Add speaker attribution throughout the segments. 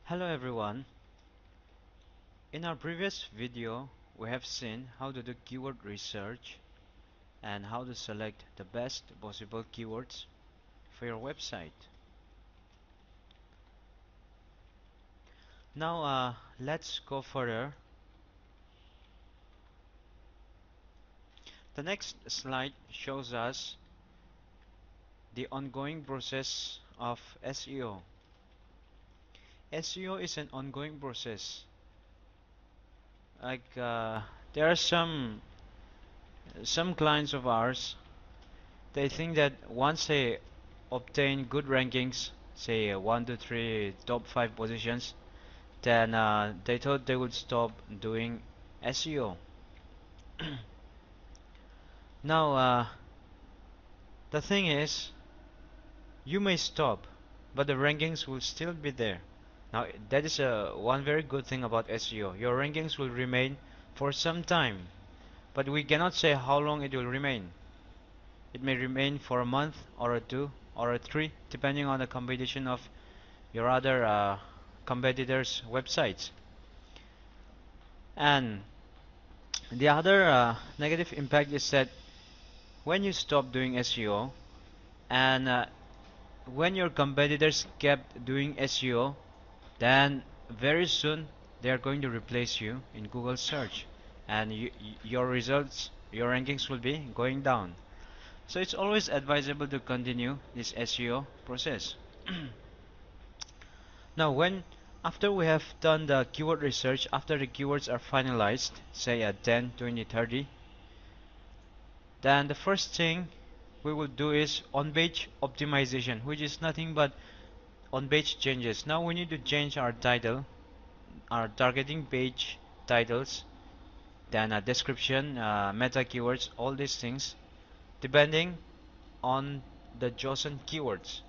Speaker 1: Hello everyone. In our previous video, we have seen how to do keyword research and how to select the best possible keywords for your website. Now let's go further. The next slide shows us the ongoing process of SEO. SEO is an ongoing process. There are some clients of ours. They think that once they obtain good rankings, say 1 to 3 top 5 positions, then they thought they would stop doing SEO. Now the thing is, you may stop, but the rankings will still be there. Now that is one very good thing about SEO. Your rankings will remain for some time, but we cannot say how long it will remain. It may remain for a month or a 2 or a 3, depending on the competition of your other competitors' websites. And the other negative impact is that when you stop doing SEO and when your competitors kept doing SEO, then very soon they are going to replace you in Google search, and your results, your rankings will be going down. So it's always advisable to continue this SEO process. Now, after we have done the keyword research, after the keywords are finalized, say at 10, 20, 30, then the first thing we will do is on-page optimization, which is nothing but on-page changes. Now we need to change our title, our targeting page titles, then a description, meta keywords, all these things, depending on the chosen keywords.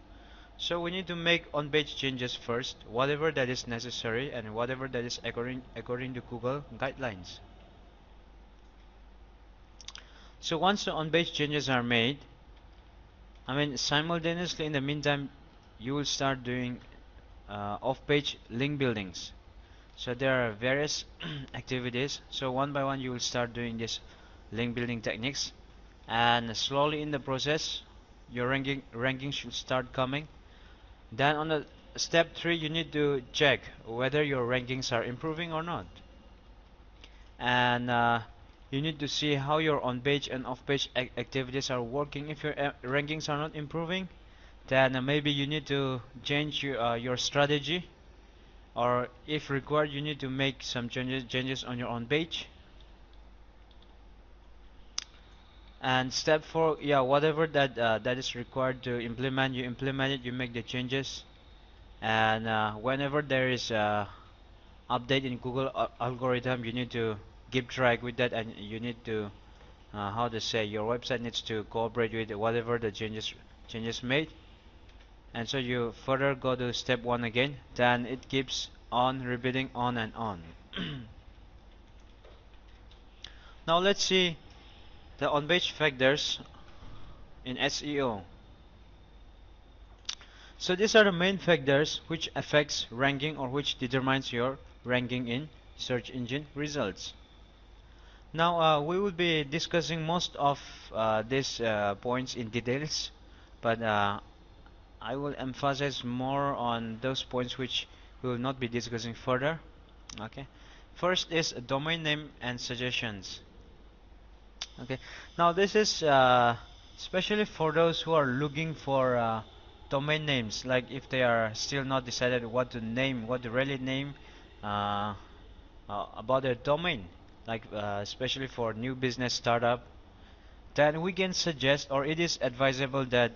Speaker 1: So we need to make on-page changes first, whatever that is necessary and whatever that is according to Google guidelines. So once the on-page changes are made, simultaneously in the meantime, you will start doing off-page link buildings. So there are various activities. So one by one, you will start doing this link building techniques, and slowly in the process, your ranking should start coming. Then on the step 3, you need to check whether your rankings are improving or not, and you need to see how your on-page and off-page activities are working. If your rankings are not improving, then maybe you need to change your strategy, or if required, you need to make some changes on your own page. And step 4, yeah, whatever that is required to implement, you implement it, you make the changes. And whenever there is update in Google algorithm, you need to keep track with that, and you need to how to say, your website needs to cooperate with whatever the changes made. And so you further go to step 1 again, then it keeps on repeating on and on. Now let's see the on-page factors in SEO. So these are the main factors which affects ranking, or which determines your ranking in search engine results. Now we will be discussing most of these points in details, but I will emphasize more on those points which we will not be discussing further. Okay. First is domain name and suggestions. Okay. Now this is especially for those who are looking for domain names, like if they are still not decided what to name, what to really name about their domain, like especially for new business startup, then we can suggest, or it is advisable, that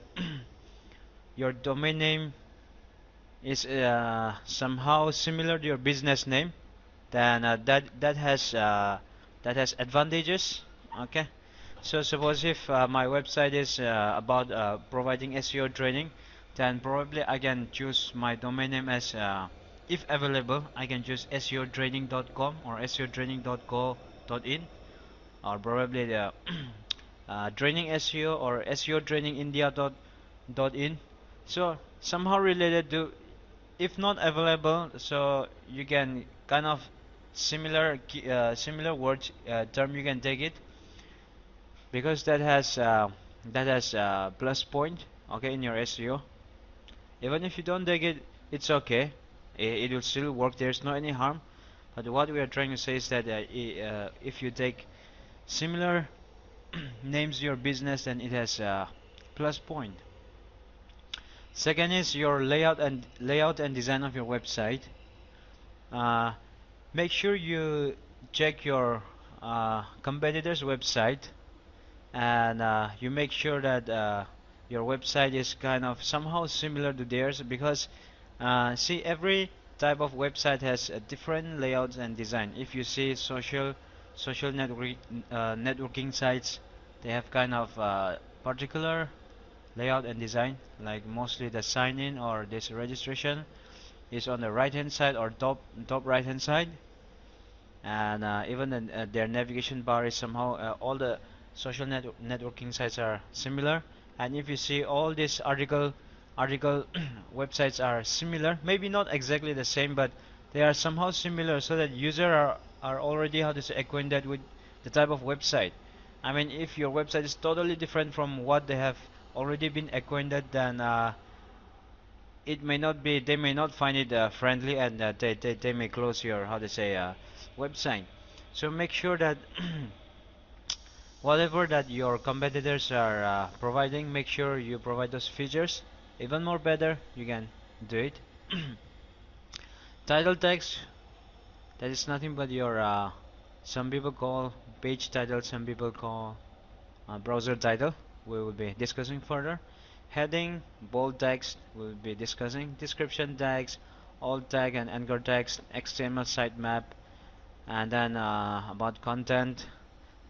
Speaker 1: your domain name is somehow similar to your business name. Then that has advantages. Okay. So suppose if my website is about providing SEO training, then probably I can choose my domain name as, if available, I can choose seotraining.com or seotraining.co.in, or probably the training SEO or SEO training India.in. So somehow related to if not available, so you can kind of similar words term, you can take it, because that has plus point, okay, in your SEO. Even if you don't take it, it's okay. It will still work. There's no any harm. But what we are trying to say is that if you take similar names your business, then it has plus point. Second is your layout and design of your website. Uh, Make sure you check your competitors' website, and you make sure that your website is kind of somehow similar to theirs, because see, every type of website has a different layouts and design. If you see social networking sites, they have kind of particular layout and design, like mostly the sign in or this registration is on the right hand side or top right hand side, and even their navigation bar is somehow all the networking sites are similar. And if you see all these article websites are similar, maybe not exactly the same, but they are somehow similar, so that users are already, how to say, acquainted with the type of website. I mean, if your website is totally different from what they have already been acquainted, then it may not be, they may not find it friendly, and they may close your, how to say, website. So make sure that whatever that your competitors are providing, make sure you provide those features. Even more better, you can do it. Title text, that is nothing but your some people call page title, some people call browser title. We will be discussing further. Heading, bold text, we will be discussing. Description tags, alt tag and anchor text, XML sitemap, and then about content,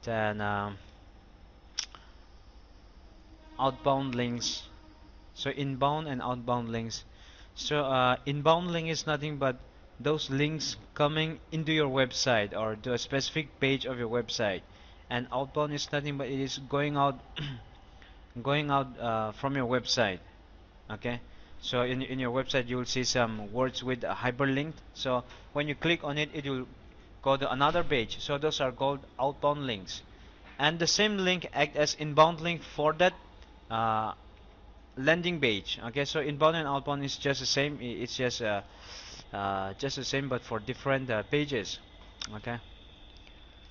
Speaker 1: then outbound links. So inbound and outbound links. So inbound link is nothing but those links coming into your website or to a specific page of your website, and outbound is nothing but it is going out going out from your website. Okay, so in your website you will see some words with a hyperlink. So when you click on it, it will go to another page. So those are called outbound links, and the same link act as inbound link for that uh, landing page. Okay, so inbound and outbound is just the same. It's just the same, but for different pages. Okay.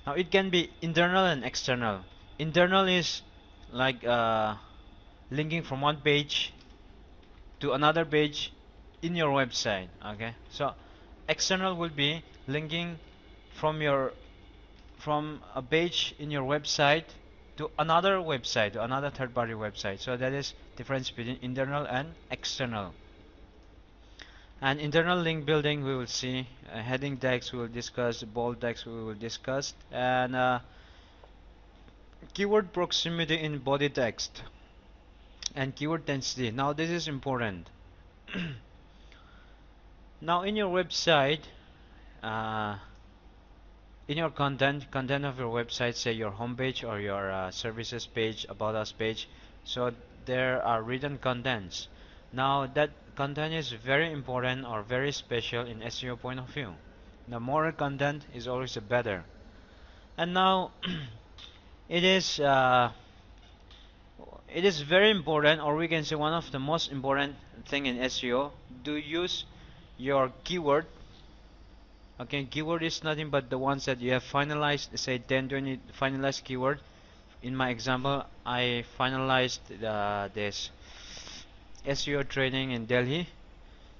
Speaker 1: Now it can be internal and external. Internal is like linking from one page to another page in your website. Okay. So external will be linking from your from a page in your website to another website, to another third-party website. So that is difference between internal and external. And internal link building we will see, heading text we will discuss, bold text we will discuss, and keyword proximity in body text and keyword density. Now this is important. Now in your website, in your content of your website, say your homepage or your services page, about us page, so there are written contents. Now that content is very important or very special in SEO point of view. The more content is always the better. And now it is very important, or we can say one of the most important thing in SEO, to use your keyword. Okay, keyword is nothing but the ones that you have finalized, say 10, 20 finalized keyword. In my example, I finalized this SEO training in Delhi.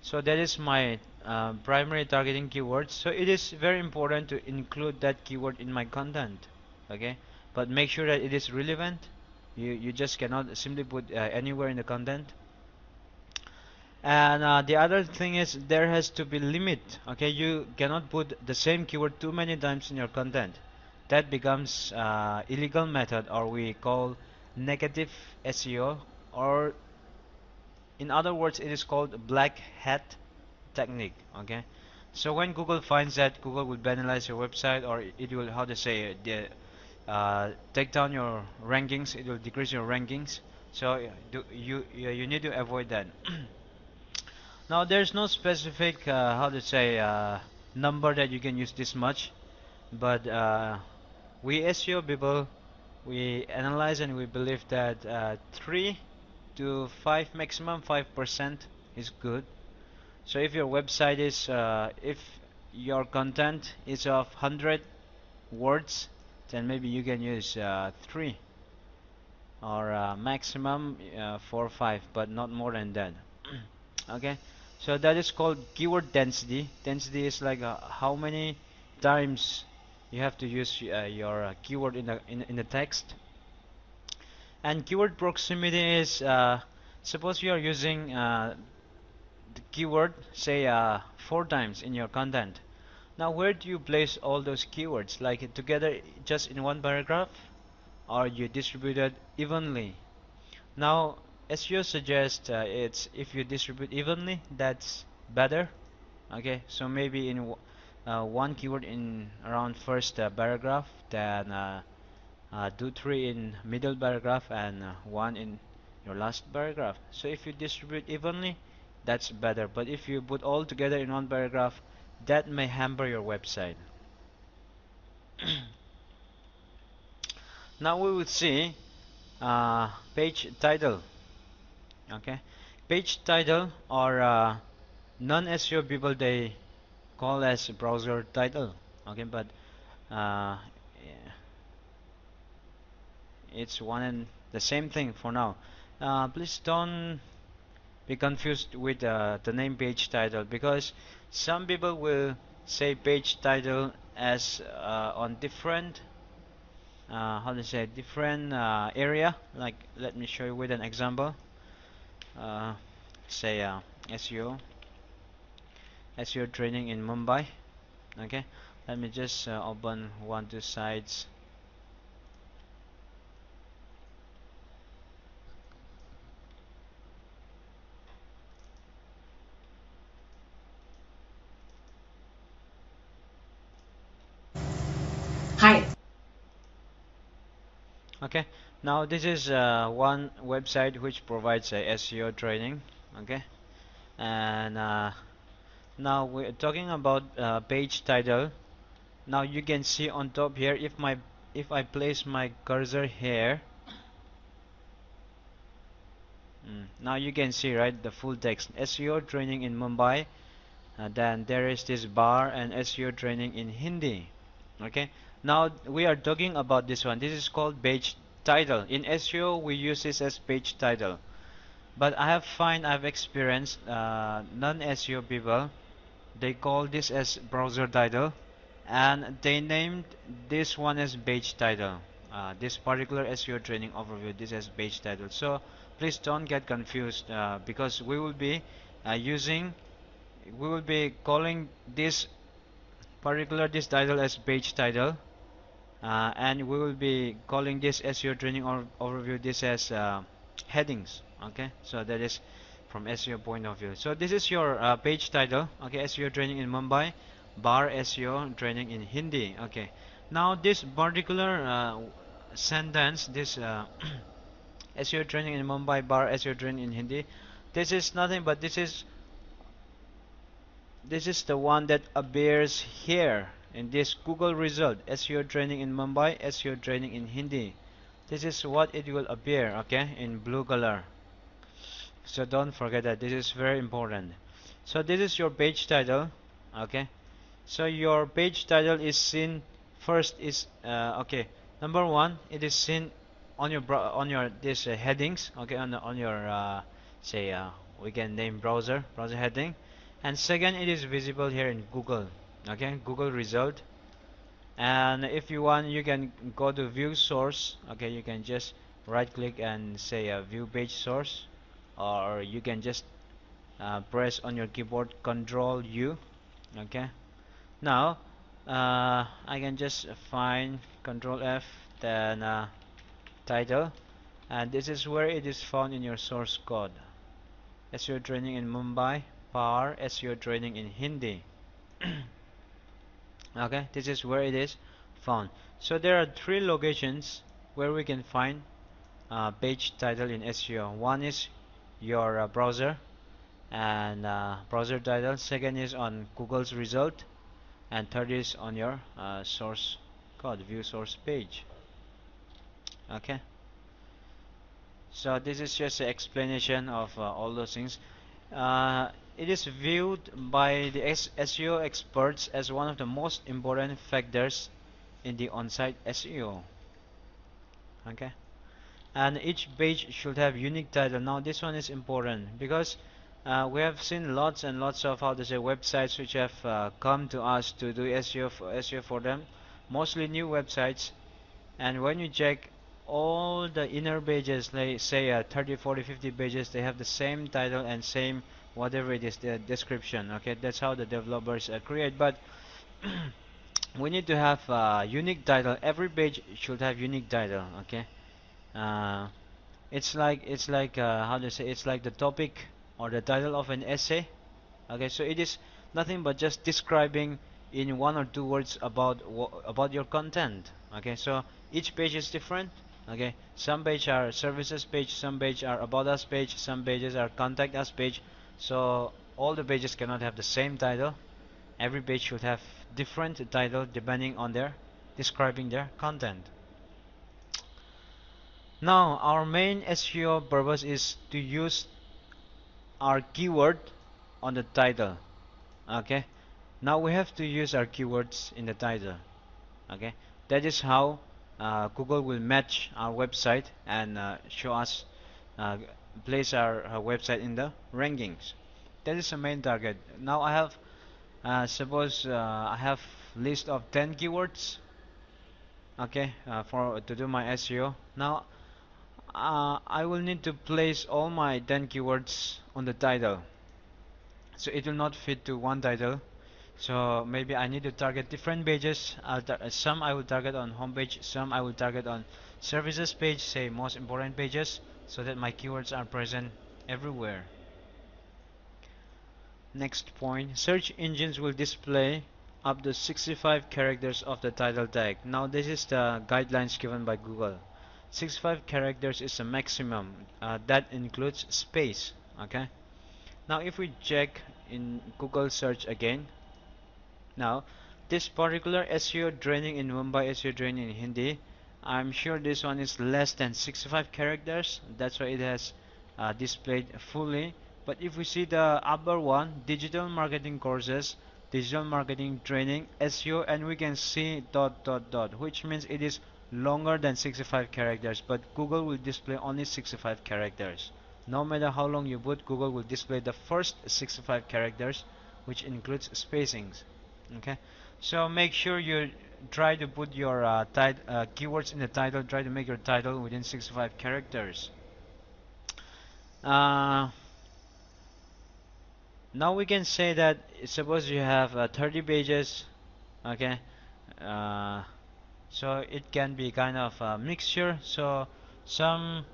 Speaker 1: So that is my primary targeting keyword. So it is very important to include that keyword in my content. Okay, but make sure that it is relevant. You just cannot simply put anywhere in the content. And the other thing is there has to be limit. Okay, you cannot put the same keyword too many times in your content. That becomes illegal method, or we call negative SEO, or in other words it is called black hat technique. Okay, so when Google finds that, Google will penalize your website, or it will, how to say, take down your rankings. It will decrease your rankings. So you need to avoid that. Now there's no specific how to say number that you can use this much, but we SEO people, we analyze and we believe that 3 to 5, maximum 5% is good. So if your website is if your content is of 100 words, then maybe you can use 3 or maximum 4 or 5, but not more than that. Okay, so that is called keyword density. Density is like how many times you have to use your keyword in the text. And keyword proximity is suppose you are using the keyword say 4 times in your content. Now where do you place all those keywords? Like together just in one paragraph, or you distribute it evenly? Now SEO suggests it's if you distribute evenly, that's better. Okay, so maybe in one keyword in around first paragraph, then do 3 in middle paragraph, and 1 in your last paragraph. So if you distribute evenly, that's better. But if you put all together in one paragraph, that may hamper your website. Now we will see page title. Okay, page title, or non-SEO people they call as browser title. Okay, but uh, it's one and the same thing for now. Please don't be confused with the name page title, because some people will say page title as on different how to say different area. Like let me show you with an example. uh, say SEO training in Mumbai. Okay, let me just open 1 2 sites.
Speaker 2: Hi.
Speaker 1: Okay, now this is one website which provides a SEO training. Okay, and now we're talking about page title. Now you can see on top here, if I place my cursor here, now you can see, right, the full text SEO training in Mumbai. Then there is this bar and SEO training in Hindi. Okay, now we are talking about this one. This is called page title. In SEO we use this as page title, but I've experienced non-SEO people, they call this as browser title, and they named this one as page title. This particular SEO training overview, this as page title. So please don't get confused, because using we will be calling this this title as page title, and we will be calling this SEO training or overview this as headings. Okay, so that is from SEO point of view. So this is your page title. Okay, SEO training in Mumbai, bar SEO training in Hindi. Okay, now this particular sentence, this SEO training in Mumbai, bar SEO training in Hindi, this is nothing but this is the one that appears here in this Google result. SEO training in Mumbai, SEO training in Hindi. This is what it will appear, okay, in blue color. So don't forget that, this is very important. So this is your page title. Okay, so your page title is seen first is okay, number one, it is seen on your this headings. Okay, on your say we can name browser heading. And second, it is visible here in Google. Okay, Google result. And if you want, you can go to view source. Okay, you can just right click and say view page source, or you can just press on your keyboard Control U. Okay, now I can just find Control F, then title, and this is where it is found in your source code. SEO training in Mumbai, par SEO training in Hindi. Okay, this is where it is found. So there are 3 locations where we can find page title in SEO. One is your browser, and browser title. Second is on Google's result, and third is on your source code, view source page. Okay, so this is just an explanation of all those things. It is viewed by the SEO experts as one of the most important factors in the on-site SEO. Okay, and each page should have unique title. Now this one is important because we have seen lots and lots of, how to say, websites which have come to us to do SEO for them, mostly new websites. And when you check all the inner pages, like say 30, 40, 50 pages, they have the same title and same whatever it is, the description. Okay, that's how the developers create. But we need to have unique title. Every page should have unique title. Okay, uh, it's like how to say, it's like the topic or the title of an essay. Okay, so it is nothing but just describing in one or two words about your content. Okay, so each page is different. Okay, some page are services page, some page are about us page, some pages are contact us page. So all the pages cannot have the same title. Every page should have different title depending on their describing their content. Now our main SEO purpose is to use our keyword on the title. Okay, now we have to use our keywords in the title. Okay, that is how Google will match our website and show us, uh, place our website in the rankings. That is the main target. Now I have suppose I have list of 10 keywords. Okay, for to do my SEO. Now I will need to place all my 10 keywords on the title, so it will not fit to one title. So maybe I need to target different pages. Some I will target on homepage, some I will target on services page, say most important pages, so that my keywords are present everywhere. Next point, search engines will display up to 65 characters of the title tag. Now this is the guidelines given by Google. 65 characters is the maximum. That includes space. Okay. Now if we check in Google search again, now this particular SEO training in Mumbai, SEO training in Hindi, I'm sure this one is less than 65 characters. That's why it has displayed fully. But if we see the upper one, digital marketing courses, digital marketing training, SEO, and we can see dot dot dot, which means it is longer than 65 characters. But Google will display only 65 characters. No matter how long you put, Google will display the first 65 characters, which includes spacings. Okay, so make sure you try to put your keywords in the title. Try to make your title within 65 characters. Now we can say that suppose you have 30 pages. Okay, uh, so it can be kind of a mixture. So some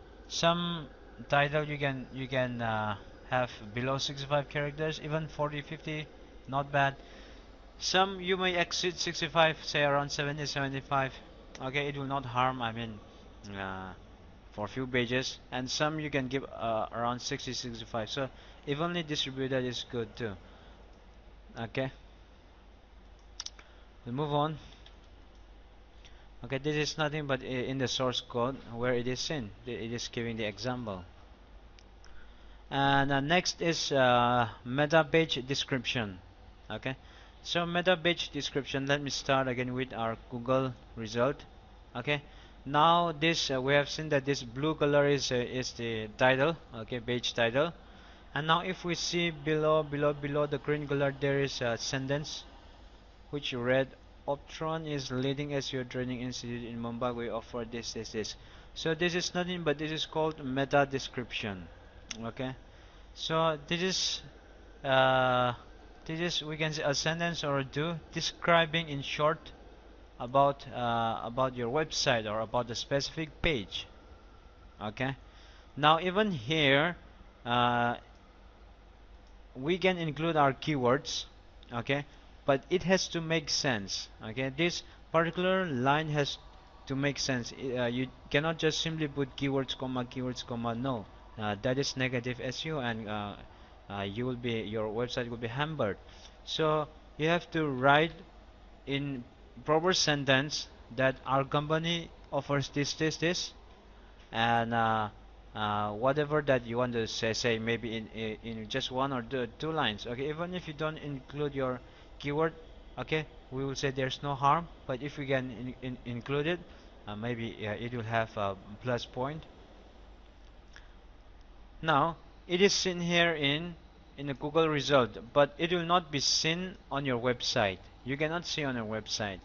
Speaker 1: title you can have below 65 characters, even 40, 50, not bad. Some you may exceed 65, say around 70, 75. Okay, it will not harm, I mean, uh, for few pages. And some you can give around 60, 65. So evenly distributed is good too. Okay, we'll move on. Okay, this is nothing but in the source code where it is in. It is giving the example. And next is meta page description. Okay, so meta page description, let me start again with our Google result. Okay, now this we have seen that this blue color is the title. Okay, page title. And now if we see below the green color, there is a sentence which read, Optron is leading SEO training institute in Mumbai. We offer this. So this is nothing but this is called meta description. Okay, so this is we can say a sentence or two describing in short about your website or about the specific page. Okay, now even here we can include our keywords. Okay, but it has to make sense. Okay, this particular line has to make sense. You cannot just simply put keywords comma, no, that is negative SEO, and your website will be hampered. So you have to write in proper sentence that our company offers this, and whatever that you want to say maybe in just one or two lines. Okay, even if you don't include your keyword, okay, we will say there's no harm. But if we can include it, maybe it will have a plus point. Now it is seen here in the Google result, but it will not be seen on your website. You cannot see on your website.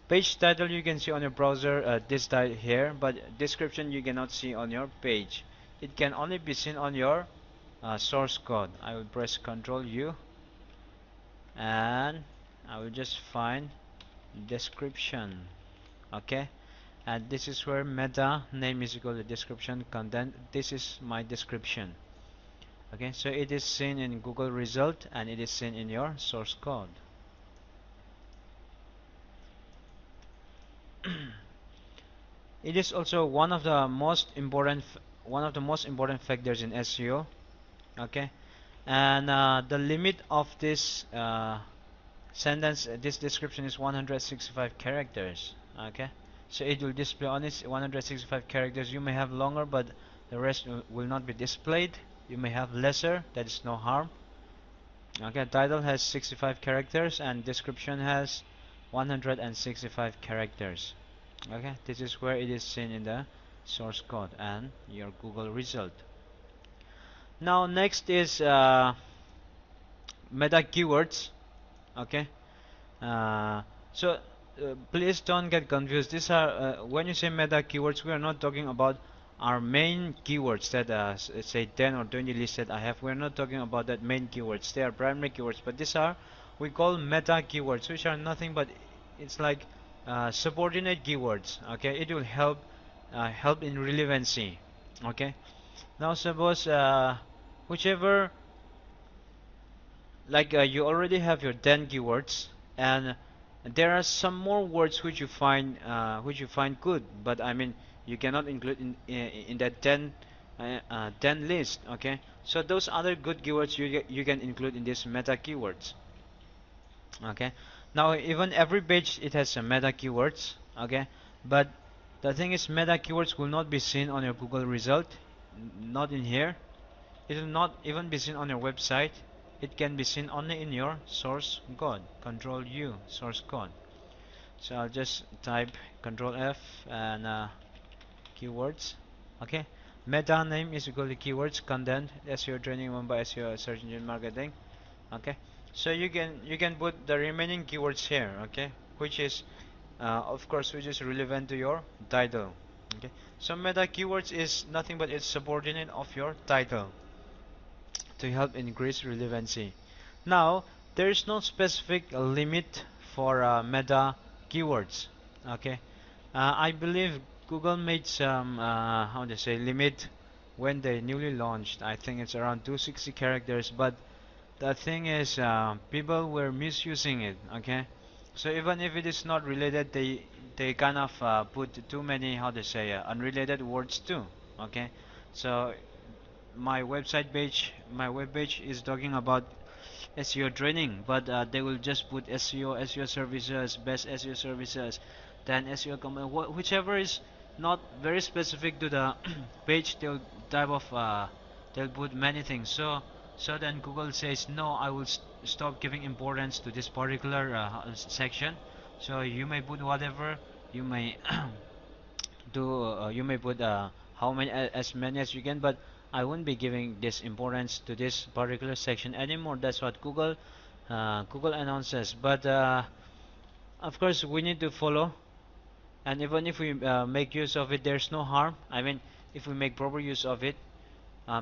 Speaker 1: Page title you can see on your browser, this title here, but description you cannot see on your page. It can only be seen on your source code. I will press Ctrl U and I will just find description. Okay, and this is where meta name is equal to description content. This is my description. Okay, so it is seen in Google result and it is seen in your source code. It is also one of the most important factors in SEO. Okay, and the limit of this sentence, this description is 165 characters. Okay, so it will display only 165 characters. You may have longer, but the rest will not be displayed. You may have lesser, that is no harm. Okay, title has 65 characters and description has 165 characters. Okay, this is where it is seen in the source code and your Google result. Now next is meta keywords. Okay, so please don't get confused. These are when you say meta keywords, we are not talking about our main keywords that say 10 or 20 listed I have. We are not talking about that main keywords. They are primary keywords, but these are we call meta keywords, which are nothing but it's like subordinate keywords. Okay, it will help in relevancy. Okay, now suppose whichever, like you already have your 10 keywords and there are some more words which you find good, but I mean you cannot include in that 10 list. Okay, so those other good keywords you can include in these meta keywords. Okay, now even every page it has some meta keywords. Okay, but the thing is meta keywords will not be seen on your Google result, not in here. It will not even be seen on your website. It can be seen only in your source code. Control U, source code. So I'll just type Control F and keywords. Okay, meta name is equal to keywords content SEO training run by SEO search engine marketing. Okay, so you can put the remaining keywords here. Okay, which is of course which is relevant to your title. Okay, so meta keywords is nothing but it's subordinate of your title to help increase relevancy. Now there is no specific limit for meta keywords. Okay, I believe Google made some how to say limit when they newly launched. I think it's around 260 characters, but the thing is people were misusing it. Okay, so even if it is not related, they kind of put too many how to say unrelated words too. Okay, so my web page is talking about SEO training, but they will just put SEO services, best SEO services, then SEO whichever is not very specific to the page. They'll type of they'll put many things. So then Google says no, I will stop giving importance to this particular section. So you may put whatever you may do. You may put how many as many as you can, but I won't be giving this importance to this particular section anymore. That's what Google announces. But of course we need to follow, and even if we make use of it, there's no harm. I mean, if we make proper use of it,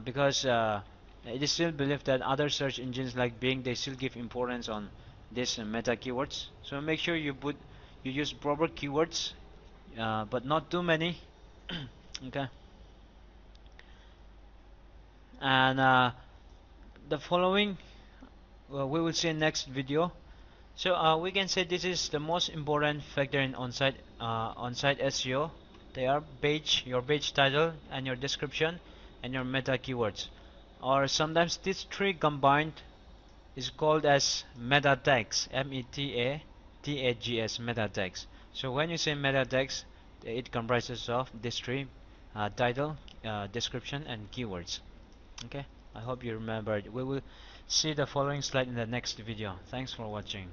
Speaker 1: because it is still believed that other search engines like Bing, they still give importance on this meta keywords. So make sure you use proper keywords, but not too many. Okay, and the following we will see in next video. So we can say this is the most important factor in on-site SEO. They are your page title and your description and your meta keywords. or sometimes these three combined is called as meta tags. meta tags, meta tags. So when you say meta tags, it comprises of these three: title, description, and keywords. Okay, I hope you remembered. We will see the following slide in the next video. Thanks for watching.